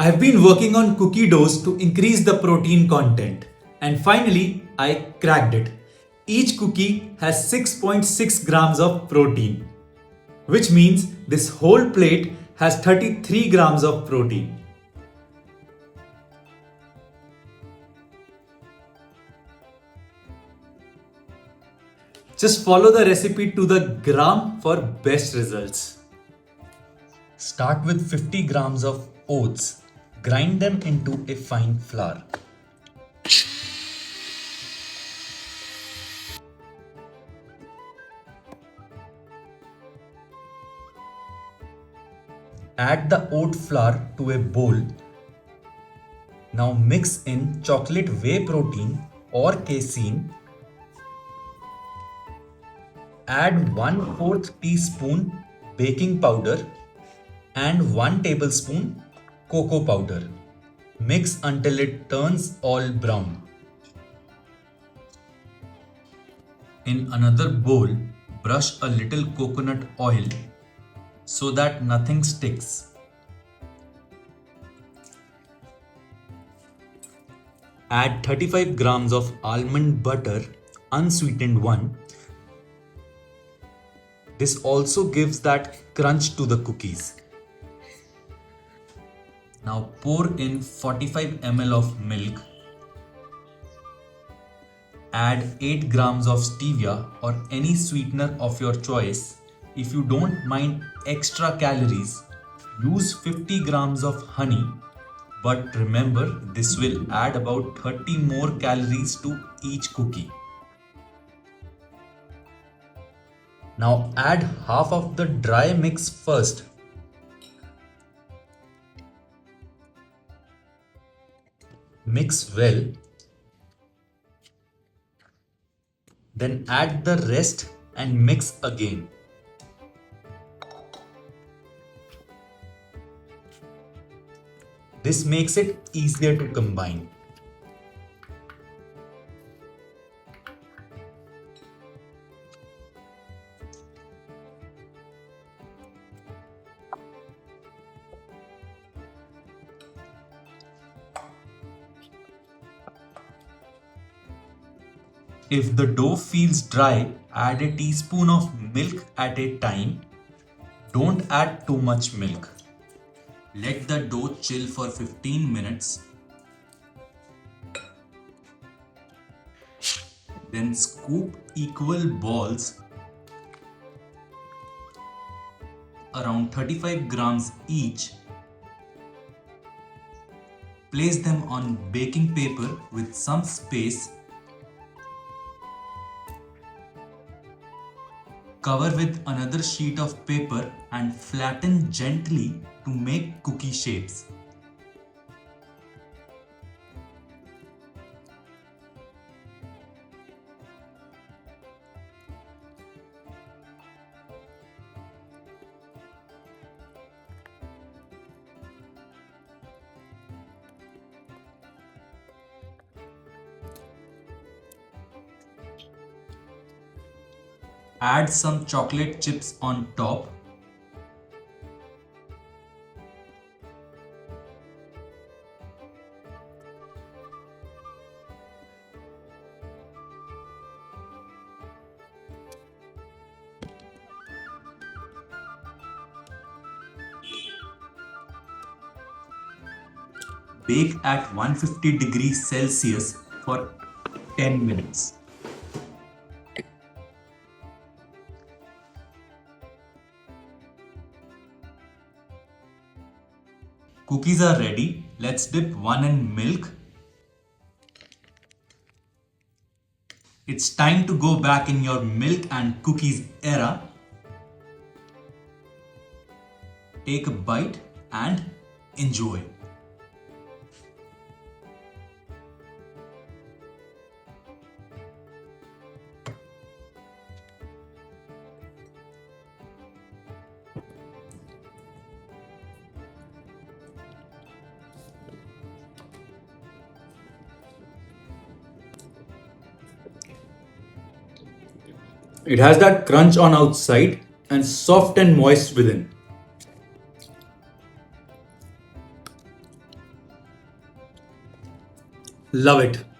I've been working on cookie doughs to increase the protein content, and finally, I cracked it. Each cookie has 6.6 grams of protein, which means this whole plate has 33 grams of protein. Just follow the recipe to the gram for best results. Start with 50 grams of oats. Grind them into a fine flour. Add the oat flour to a bowl. Now mix in chocolate whey protein or casein. Add 1/4 teaspoon baking powder and 1 tablespoon cocoa powder. Mix until it turns all brown. In another bowl, brush a little coconut oil so that nothing sticks. Add 35 grams of almond butter, unsweetened one. This also gives that crunch to the cookies. Now pour in 45 ml of milk. Add 8 grams of stevia or any sweetener of your choice. If you don't mind extra calories, use 50 grams of honey. But remember, this will add about 30 more calories to each cookie. Now add half of the dry mix first. Mix well. Then add the rest and mix again. This makes it easier to combine. If the dough feels dry, add a teaspoon of milk at a time. Don't add too much milk. Let the dough chill for 15 minutes. Then scoop equal balls around 35 grams each. Place them on baking paper with some space. Cover with another sheet of paper and flatten gently to make cookie shapes. Add some chocolate chips on top. Bake at 150 degrees Celsius for 10 minutes. Cookies are ready. Let's dip one in milk. It's time to go back in your milk and cookies era. Take a bite and enjoy. It has that crunch on outside and soft and moist within. Love it.